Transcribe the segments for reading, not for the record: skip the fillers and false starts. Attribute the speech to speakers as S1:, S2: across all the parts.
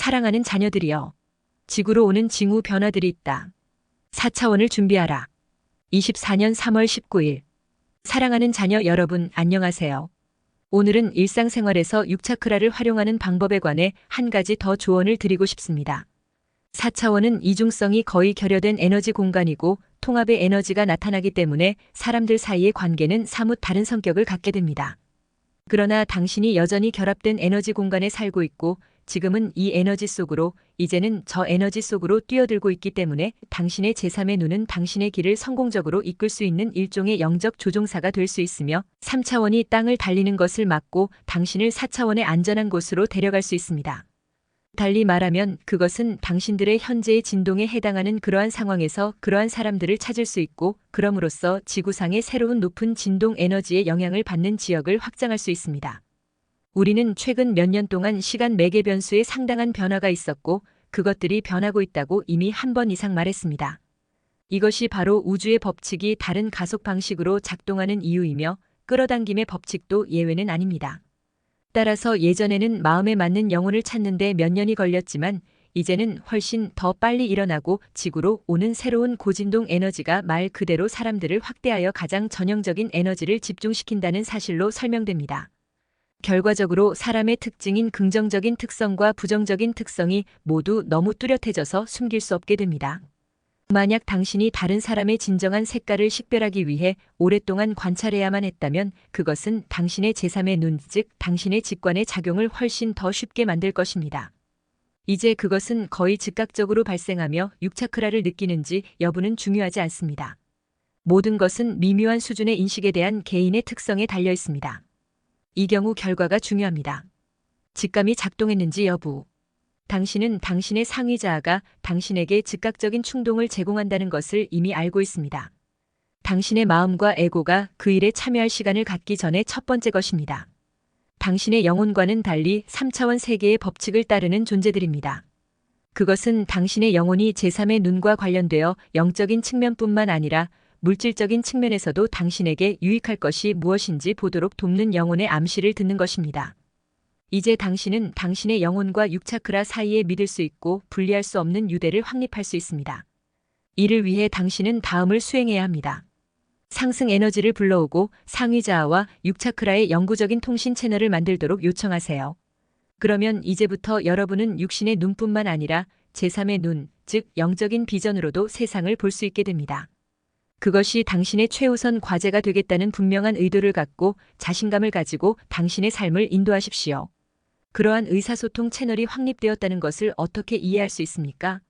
S1: 사랑하는 자녀들이여. 지구로 오는 징후 변화들이 있다. 4차원을 준비하라. 24년 3월 19일. 사랑하는 자녀 여러분, 안녕하세요. 오늘은 일상생활에서 6차크라를 활용하는 방법에 관해 한 가지 더 조언을 드리고 싶습니다. 4차원은 이중성이 거의 결여된 에너지 공간이고 통합의 에너지가 나타나기 때문에 사람들 사이의 관계는 사뭇 다른 성격을 갖게 됩니다. 그러나 당신이 여전히 결합된 에너지 공간에 살고 있고 지금은 이 에너지 속으로, 이제는 저 에너지 속으로 뛰어들고 있기 때문에 당신의 제3의 눈은 당신의 길을 성공적으로 이끌 수 있는 일종의 영적 조종사가 될 수 있으며 3차원이 땅을 달리는 것을 막고 당신을 4차원의 안전한 곳으로 데려갈 수 있습니다. 달리 말하면 그것은 당신들의 현재의 진동에 해당하는 그러한 상황에서 그러한 사람들을 찾을 수 있고 그럼으로써 지구상의 새로운 높은 진동 에너지의 영향을 받는 지역을 확장할 수 있습니다. 우리는 최근 몇 년 동안 시간 매개 변수에 상당한 변화가 있었고 그것들이 변하고 있다고 이미 한 번 이상 말했습니다. 이것이 바로 우주의 법칙이 다른 가속 방식으로 작동하는 이유이며 끌어당김의 법칙도 예외는 아닙니다. 따라서 예전에는 마음에 맞는 영혼을 찾는데 몇 년이 걸렸지만 이제는 훨씬 더 빨리 일어나고 지구로 오는 새로운 고진동 에너지가 말 그대로 사람들을 확대하여 가장 전형적인 에너지를 집중시킨다는 사실로 설명됩니다. 결과적으로 사람의 특징인 긍정적인 특성과 부정적인 특성이 모두 너무 뚜렷해져서 숨길 수 없게 됩니다. 만약 당신이 다른 사람의 진정한 색깔을 식별하기 위해 오랫동안 관찰해야만 했다면 그것은 당신의 제3의 눈, 즉 당신의 직관의 작용을 훨씬 더 쉽게 만들 것입니다. 이제 그것은 거의 즉각적으로 발생하며 6차크라를 느끼는지 여부는 중요하지 않습니다. 모든 것은 미묘한 수준의 인식에 대한 개인의 특성에 달려 있습니다. 이 경우 결과가 중요합니다. 직감이 작동했는지 여부. 당신은 당신의 상위자아가 당신에게 즉각적인 충동을 제공한다는 것을 이미 알고 있습니다. 당신의 마음과 에고가 그 일에 참여할 시간을 갖기 전에 첫 번째 것입니다. 당신의 영혼과는 달리 3차원 세계의 법칙을 따르는 존재들입니다. 그것은 당신의 영혼이 제3의 눈과 관련되어 영적인 측면뿐만 아니라 물질적인 측면에서도 당신에게 유익할 것이 무엇인지 보도록 돕는 영혼의 암시를 듣는 것입니다. 이제 당신은 당신의 영혼과 6차크라 사이에 믿을 수 있고 분리할 수 없는 유대를 확립할 수 있습니다. 이를 위해 당신은 다음을 수행해야 합니다. 상승 에너지를 불러오고 상위자아와 6차크라의 영구적인 통신 채널을 만들도록 요청하세요. 그러면 이제부터 여러분은 육신의 눈뿐만 아니라 제3의 눈, 즉 영적인 비전으로도 세상을 볼 수 있게 됩니다. 그것이 당신의 최우선 과제가 되겠다는 분명한 의도를 갖고 자신감을 가지고 당신의 삶을 인도하십시오. 그러한 의사소통 채널이 확립되었다는 것을 어떻게 이해할 수 있습니까?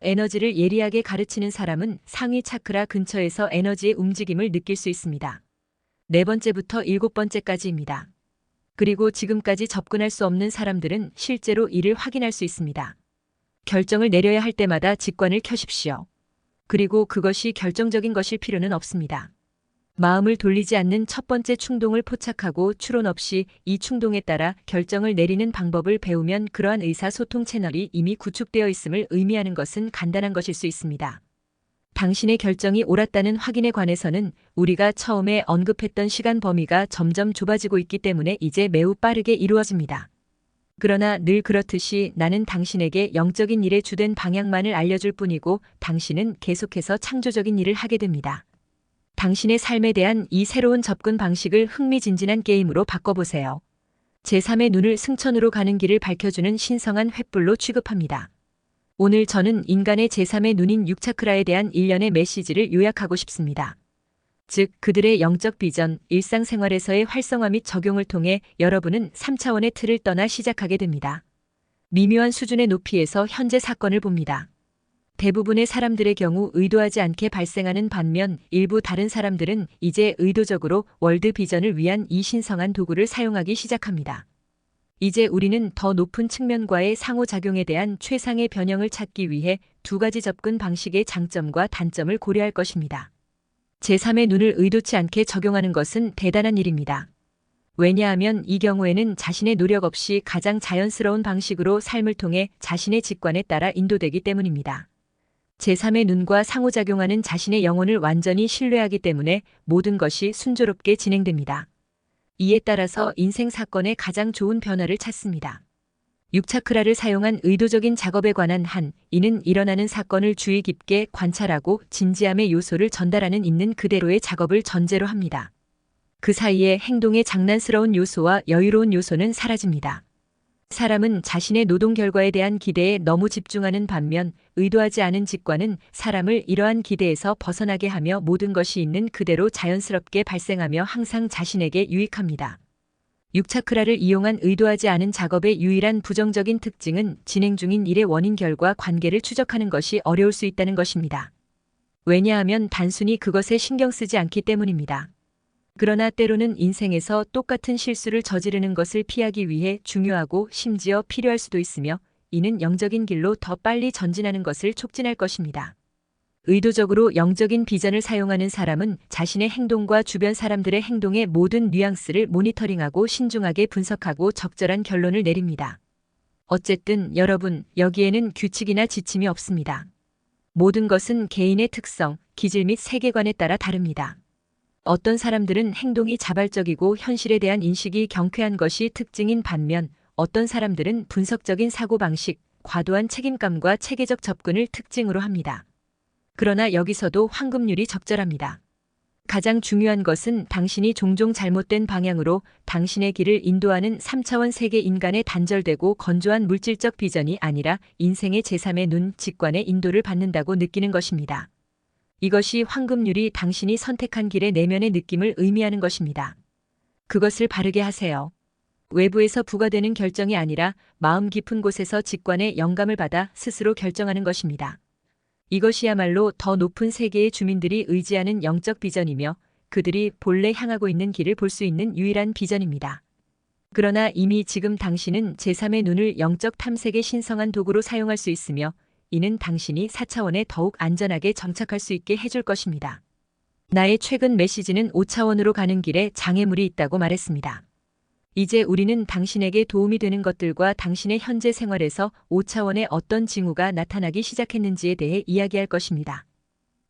S1: 에너지를 예리하게 가르치는 사람은 상위 차크라 근처에서 에너지의 움직임을 느낄 수 있습니다. 4번째부터 7번째까지입니다. 그리고 지금까지 접근할 수 없는 사람들은 실제로 이를 확인할 수 있습니다. 결정을 내려야 할 때마다 직관을 켜십시오. 그리고 그것이 결정적인 것일 필요는 없습니다. 마음을 돌리지 않는 첫 번째 충동을 포착하고 추론 없이 이 충동에 따라 결정을 내리는 방법을 배우면 그러한 의사소통 채널이 이미 구축되어 있음을 의미하는 것은 간단한 것일 수 있습니다. 당신의 결정이 옳았다는 확인에 관해서는 우리가 처음에 언급했던 시간 범위가 점점 좁아지고 있기 때문에 이제 매우 빠르게 이루어집니다. 그러나 늘 그렇듯이 나는 당신에게 영적인 일에 주된 방향만을 알려줄 뿐이고 당신은 계속해서 창조적인 일을 하게 됩니다. 당신의 삶에 대한 이 새로운 접근 방식을 흥미진진한 게임으로 바꿔보세요. 제3의 눈을 승천으로 가는 길을 밝혀주는 신성한 횃불로 취급합니다. 오늘 저는 인간의 제3의 눈인 6차크라에 대한 일련의 메시지를 요약하고 싶습니다. 즉 그들의 영적 비전, 일상생활에서의 활성화 및 적용을 통해 여러분은 3차원의 틀을 떠나 시작하게 됩니다. 미묘한 수준의 높이에서 현재 사건을 봅니다. 대부분의 사람들의 경우 의도하지 않게 발생하는 반면 일부 다른 사람들은 이제 의도적으로 월드 비전을 위한 이 신성한 도구를 사용하기 시작합니다. 이제 우리는 더 높은 측면과의 상호작용에 대한 최상의 변형을 찾기 위해 두 가지 접근 방식의 장점과 단점을 고려할 것입니다. 제3의 눈을 의도치 않게 적용하는 것은 대단한 일입니다. 왜냐하면 이 경우에는 자신의 노력 없이 가장 자연스러운 방식으로 삶을 통해 자신의 직관에 따라 인도되기 때문입니다. 제3의 눈과 상호작용하는 자신의 영혼을 완전히 신뢰하기 때문에 모든 것이 순조롭게 진행됩니다. 이에 따라서 인생 사건의 가장 좋은 변화를 찾습니다. 육차크라를 사용한 의도적인 작업에 관한 한, 이는 일어나는 사건을 주의 깊게 관찰하고 진지함의 요소를 전달하는 있는 그대로의 작업을 전제로 합니다. 그 사이에 행동의 장난스러운 요소와 여유로운 요소는 사라집니다. 사람은 자신의 노동 결과에 대한 기대에 너무 집중하는 반면 의도하지 않은 직관은 사람을 이러한 기대에서 벗어나게 하며 모든 것이 있는 그대로 자연스럽게 발생하며 항상 자신에게 유익합니다. 육차크라를 이용한 의도하지 않은 작업의 유일한 부정적인 특징은 진행 중인 일의 원인 결과 관계를 추적하는 것이 어려울 수 있다는 것입니다. 왜냐하면 단순히 그것에 신경 쓰지 않기 때문입니다. 그러나 때로는 인생에서 똑같은 실수를 저지르는 것을 피하기 위해 중요하고 심지어 필요할 수도 있으며 이는 영적인 길로 더 빨리 전진하는 것을 촉진할 것입니다. 의도적으로 영적인 비전을 사용하는 사람은 자신의 행동과 주변 사람들의 행동의 모든 뉘앙스를 모니터링하고 신중하게 분석하고 적절한 결론을 내립니다. 어쨌든 여러분, 여기에는 규칙이나 지침이 없습니다. 모든 것은 개인의 특성, 기질 및 세계관에 따라 다릅니다. 어떤 사람들은 행동이 자발적이고 현실에 대한 인식이 경쾌한 것이 특징인 반면 어떤 사람들은 분석적인 사고방식, 과도한 책임감과 체계적 접근을 특징으로 합니다. 그러나 여기서도 황금률이 적절합니다. 가장 중요한 것은 당신이 종종 잘못된 방향으로 당신의 길을 인도하는 3차원 세계 인간의 단절되고 건조한 물질적 비전이 아니라 인생의 제3의 눈, 직관의 인도를 받는다고 느끼는 것입니다. 이것이 황금률이 당신이 선택한 길의 내면의 느낌을 의미하는 것입니다. 그것을 바르게 하세요. 외부에서 부과되는 결정이 아니라 마음 깊은 곳에서 직관의 영감을 받아 스스로 결정하는 것입니다. 이것이야말로 더 높은 세계의 주민들이 의지하는 영적 비전이며 그들이 본래 향하고 있는 길을 볼 수 있는 유일한 비전입니다. 그러나 이미 지금 당신은 제3의 눈을 영적 탐색의 신성한 도구로 사용할 수 있으며 이는 당신이 4차원에 더욱 안전하게 정착할 수 있게 해줄 것입니다. 나의 최근 메시지는 5차원으로 가는 길에 장애물이 있다고 말했습니다. 이제 우리는 당신에게 도움이 되는 것들과 당신의 현재 생활에서 5차원의 어떤 징후가 나타나기 시작했는지에 대해 이야기할 것입니다.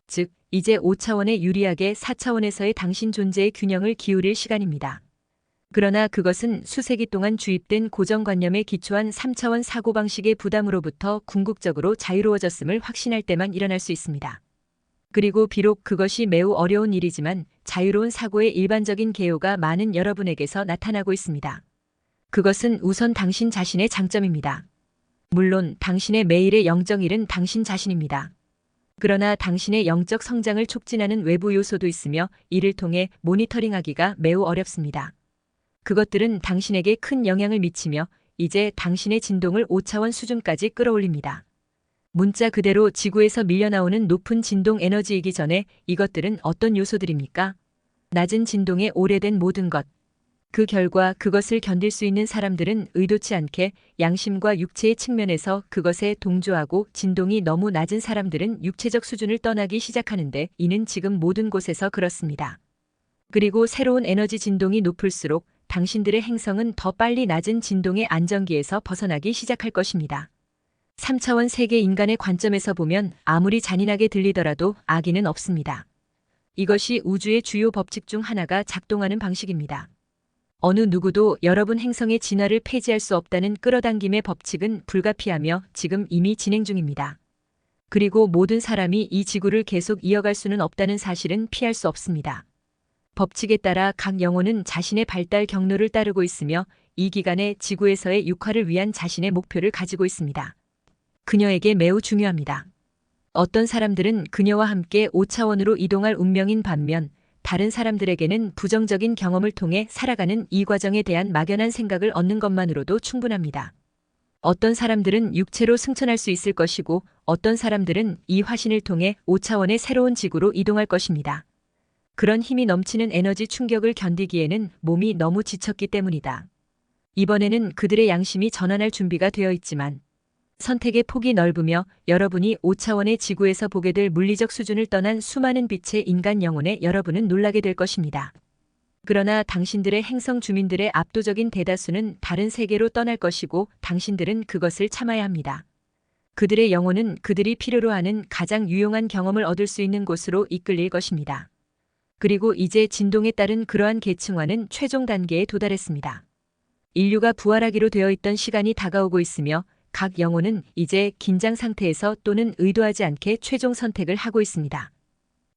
S1: 즉, 이제 5차원에 유리하게 4차원에서의 당신 존재의 균형을 기울일 시간입니다. 그러나 그것은 수세기 동안 주입된 고정관념에 기초한 3차원 사고방식의 부담으로부터 궁극적으로 자유로워졌음을 확신할 때만 일어날 수 있습니다. 그리고 비록 그것이 매우 어려운 일이지만 자유로운 사고의 일반적인 개요가 많은 여러분에게서 나타나고 있습니다. 그것은 우선 당신 자신의 장점입니다. 물론 당신의 매일의 영적 일은 당신 자신입니다. 그러나 당신의 영적 성장을 촉진하는 외부 요소도 있으며 이를 통해 모니터링하기가 매우 어렵습니다. 그것들은 당신에게 큰 영향을 미치며 이제 당신의 진동을 5차원 수준까지 끌어올립니다. 문자 그대로 지구에서 밀려나오는 높은 진동 에너지이기 전에 이것들은 어떤 요소들입니까? 낮은 진동의 오래된 모든 것. 그 결과 그것을 견딜 수 있는 사람들은 의도치 않게 양심과 육체의 측면에서 그것에 동조하고 진동이 너무 낮은 사람들은 육체적 수준을 떠나기 시작하는데 이는 지금 모든 곳에서 그렇습니다. 그리고 새로운 에너지 진동이 높을수록 당신들의 행성은 더 빨리 낮은 진동의 안정기에서 벗어나기 시작할 것입니다. 3차원 세계 인간의 관점에서 보면 아무리 잔인하게 들리더라도 악의는 없습니다. 이것이 우주의 주요 법칙 중 하나가 작동하는 방식입니다. 어느 누구도 여러분 행성의 진화를 폐지할 수 없다는 끌어당김의 법칙은 불가피하며 지금 이미 진행 중입니다. 그리고 모든 사람이 이 지구를 계속 이어갈 수는 없다는 사실은 피할 수 없습니다. 법칙에 따라 각 영혼은 자신의 발달 경로를 따르고 있으며 이 기간에 지구에서의 육화를 위한 자신의 목표를 가지고 있습니다. 그녀에게 매우 중요합니다. 어떤 사람들은 그녀와 함께 5차원으로 이동할 운명인 반면 다른 사람들에게는 부정적인 경험을 통해 살아가는 이 과정에 대한 막연한 생각을 얻는 것만으로도 충분합니다. 어떤 사람들은 육체로 승천할 수 있을 것이고 어떤 사람들은 이 화신을 통해 5차원의 새로운 지구로 이동할 것입니다. 그런 힘이 넘치는 에너지 충격을 견디기에는 몸이 너무 지쳤기 때문이다. 이번에는 그들의 양심이 전환할 준비가 되어 있지만 선택의 폭이 넓으며 여러분이 5차원의 지구에서 보게 될 물리적 수준을 떠난 수많은 빛의 인간 영혼에 여러분은 놀라게 될 것입니다. 그러나 당신들의 행성 주민들의 압도적인 대다수는 다른 세계로 떠날 것이고 당신들은 그것을 참아야 합니다. 그들의 영혼은 그들이 필요로 하는 가장 유용한 경험을 얻을 수 있는 곳으로 이끌릴 것입니다. 그리고 이제 진동에 따른 그러한 계층화는 최종 단계에 도달했습니다. 인류가 부활하기로 되어 있던 시간이 다가오고 있으며 각 영혼은 이제 긴장 상태에서 또는 의도하지 않게 최종 선택을 하고 있습니다.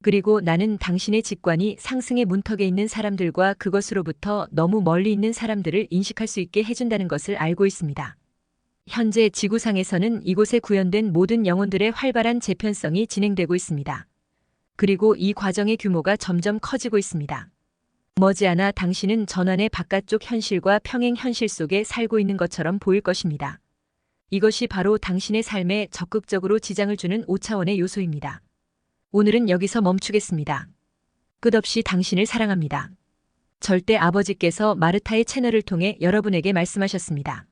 S1: 그리고 나는 당신의 직관이 상승의 문턱에 있는 사람들과 그것으로부터 너무 멀리 있는 사람들을 인식할 수 있게 해준다는 것을 알고 있습니다. 현재 지구상에서는 이곳에 구현된 모든 영혼들의 활발한 재편성이 진행되고 있습니다. 그리고 이 과정의 규모가 점점 커지고 있습니다. 머지않아 당신은 전환의 바깥쪽 현실과 평행 현실 속에 살고 있는 것처럼 보일 것입니다. 이것이 바로 당신의 삶에 적극적으로 지장을 주는 5차원의 요소입니다. 오늘은 여기서 멈추겠습니다. 끝없이 당신을 사랑합니다. 절대 아버지께서 마르타의 채널을 통해 여러분에게 말씀하셨습니다.